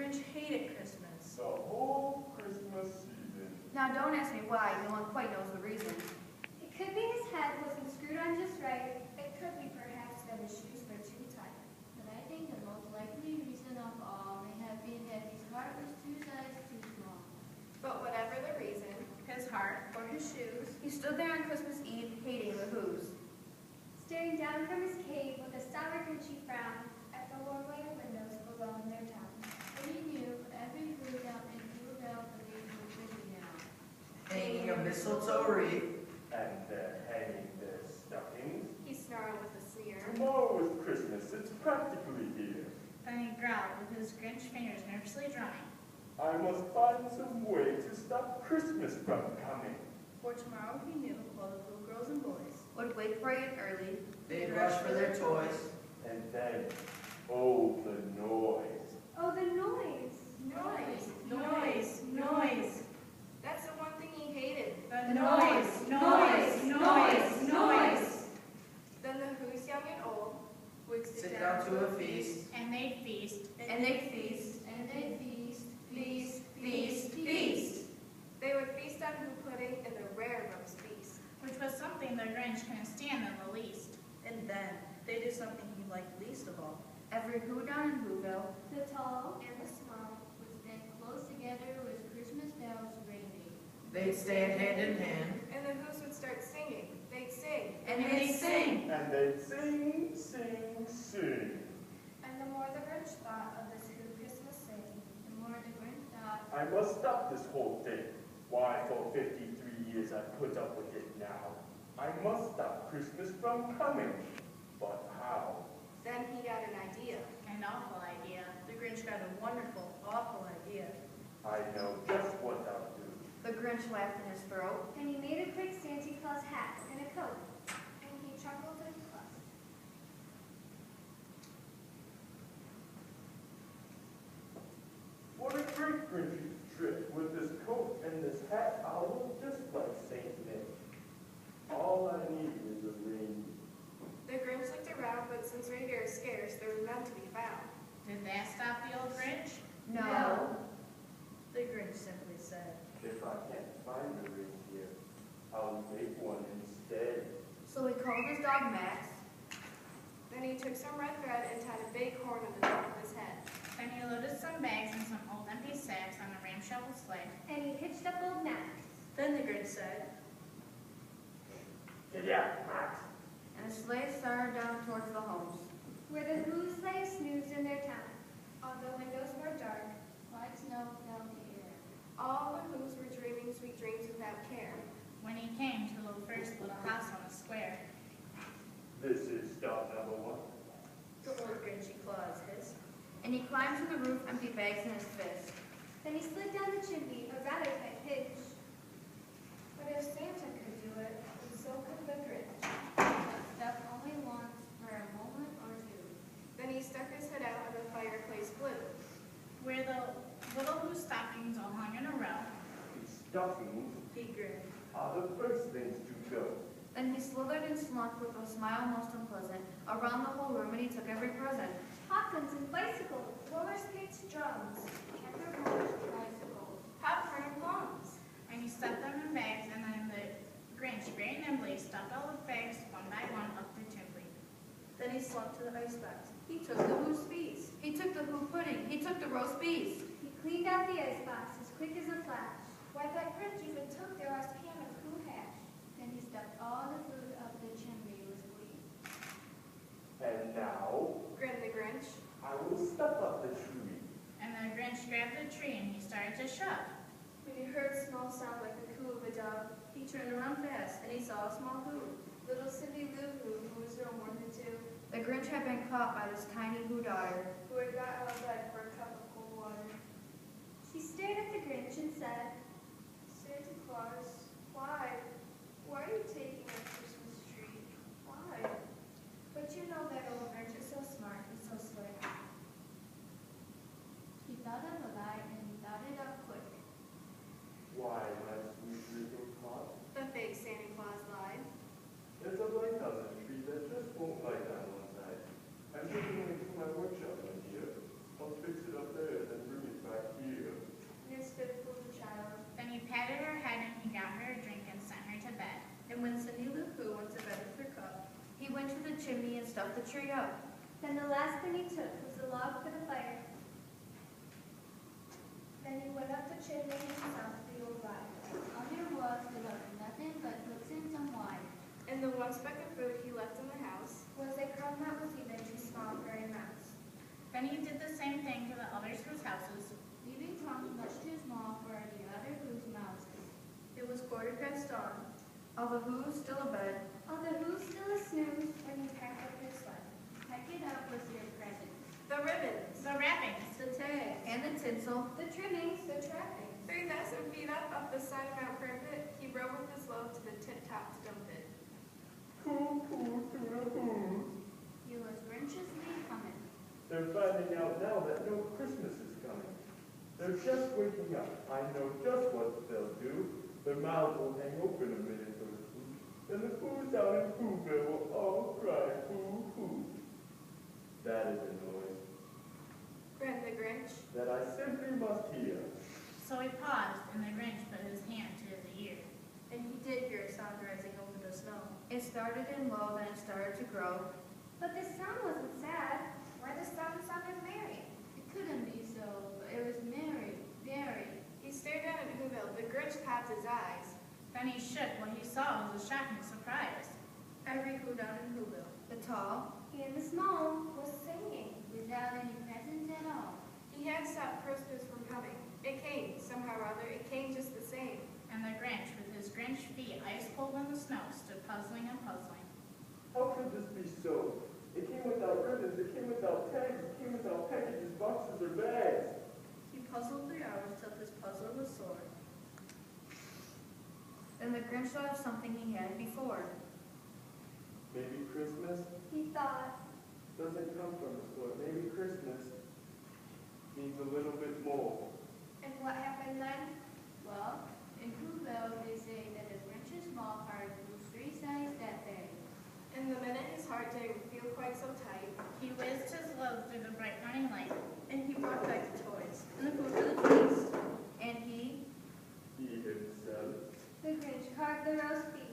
Grinch hated Christmas. The whole Christmas season. Now don't ask me why, no one quite knows the reason. It could be his head wasn't screwed on just right. It could be perhaps that his shoes were too tight. But I think the most likely reason of all may have been that his heart was 2 sizes too small. But whatever the reason, His heart or his shoes. He stood there on Christmas Eve hating the Who's. Staring down from his cave with a sour Grinchy frown at the long-lighted windows below in their town. But he knew every food out in Bluebell believed was busy now. Hanging a mistletoe wreath. And they're hanging their stockings. he snarled with a sneer. Tomorrow is Christmas. It's practically here. Then he growled with his Grinch fingers nervously drumming. I must find some way to stop Christmas from coming. For tomorrow he knew all the little girls and boys Would wake bright and early. They'd rush for their toys. And then, oh, the noise. Oh, the noise! Noise. Noise, noise, That's the one thing he hated. the noise, noise, noise, noise. Then the Who's young and old would Sit down to a feast. And they'd feast, And they'd feast. And they feast, Feast, feast, feast. They would feast on Who pudding and the rare roast beef. which was something the Grinch couldn't stand in the least. And then they did something he liked least of all. Every Who down in Whoville. The tall. and the small would stand close together with Christmas bells ringing. They'd stand hand in hand. And the Who's would start singing. They'd sing. And they'd sing. And they'd sing, sing, sing. And the more the Grinch thought of this Who Christmas sing, The more the Grinch thought, I must stop this whole thing. Why, for 53 years I put up with it now. I must stop Christmas from coming. But how? Then he got an idea. An awful idea. The Grinch got a wonderful, awful idea. I know just what I'll do. The Grinch laughed in his throat. and he made a quick Santa Claus hat and a coat, and he chuckled and fussed. What a great Grinchy trick. With this coat and this hat, I'll look just like Saint Nick. All I need is a ring. The Grinch looked around, but since reindeer is scarce, there was none to be found. Did that stop the old Grinch? No. The Grinch simply said. If I can't find the ring here, I'll make one instead. So he called his dog Max. Then he took some red thread and tied a big horn on the top of his head. Then he loaded some bags and some old empty sacks on a ramshackle sleigh. And he hitched up old Max. Then the Grinch said, Giddy up, Max. And the sleigh started down towards the homes. Where the Who's lay snoozed in their town. All the windows were dark. white snow filled the air. All the Who's were dreaming sweet dreams without care. when he came to the first little house on the square. This is stop number 1. The old Grinchy claws hissed. And he climbed to the roof, empty bags in his fist. Then he slid down the chimney, a rather tight hitch. But if Santa could do it, so could the Grinch. Step only once for a moment or two. Then he stuck his head out of the fireplace blue. Where the little Who stockings all hung in a row, These stockings he grinned. are the first things to go. Then he slithered and slunk with a smile most unpleasant around the whole room, and he took every present. Hot guns and bicycles, roller skates, drums, Checkerboard bicycles. Popcorn and plums. And he stuffed them in bags, and then the Grinch very nimbly stuffed all the bags one by one up the chimney. Then he slunk to the icebox. He took the Who's feast. He took the Who pudding. He took the roast beef. He cleaned out the icebox as quick as a flash. Why, that Grinch even took their last can of Who hash. Then he stuffed all the food up the chimney with glee. And now, Grinned the Grinch. I will stuff up the tree. And the Grinch grabbed the tree and he started to shove. When he heard a small sound like the coo of a dove, he turned around fast and he saw a small Who. Little Cindy Lou Who was no more than 2, The Grinch had been caught by this tiny Who daughter. who had got out of bed for a cup of cold water. She stared at the Grinch and said, Santa Claus, why? Why are you taking our Christmas tree? Why? but you know that old Grinch is so smart and so slick. He thought of a lie and he thought it up quick. Why, my sweet little pot? The fake Santa Claus lied. There's a light on the tree that just won't light on one side. I'm taking it to my workshop, my dear. I'll fix it up there and then bring it chimney and stuffed the tree up. Then the last thing he took was the log for the fire. Then he went up the chimney himself to the old log. On there was nothing but hooks and some wire. And the one speck of food he left in the house. Was a crumb that was even too small for a mouse. Then he did the same thing to the others whose houses. Leaving crumbs much too small for the other whose mouses. It was 1/4 dawn. All the who's still abed. Although who's still a snooze when he packed up his sled. Pack it up with your presents. The ribbons. The wrappings. The tags. And the tinsel. The trimmings, the trappings. 3,000 feet up the side of Mount Crampit, he rode with his load to the tip top to dump it. Hoo, hoo, to the who. He was Grinchiously coming. They're finding out now that no Christmas is coming. They're just waking up. I know just what they'll do. Their mouths will hang open a minute or two. Then the fools down in Whoville will all cry, hoo, hoo. That is a noise Grinned the Grinch. that I simply must hear. So he paused, and the Grinch put his hand to his ear. And he did hear a sound rising over the snow. It started in low, then it started to grow. But the sound wasn't sad. Why the sound sounded merry? It couldn't be so, but it was merry, very. He stared down at Whoville. The Grinch popped his eyes. Then he shook. What he saw was a shocking surprise. Every who down in Whoville. The tall. And the small was singing. Without any presents at all. He had stopped Christmas from coming. It came, somehow or other, it came just the same. And the Grinch, with his Grinch feet ice cold in the snow, stood puzzling and puzzling. How could this be so? It came without ribbons, it came without tags, it came without packages, boxes, or bags. He puzzled 3 hours till his puzzle was sore. Then the Grinch thought of something he had before. Maybe Christmas He thought, doesn't come from the store. Maybe Christmas means a little bit more. and what happened then? Well, in Whoville, they say that a Grinch's small heart grew 3 sizes that day. And the minute his heart didn't feel quite so tight, He whizzed his load through the bright morning light. and he brought back the toys and the food for the feast. And he. He himself. The Grinch carved the roast beef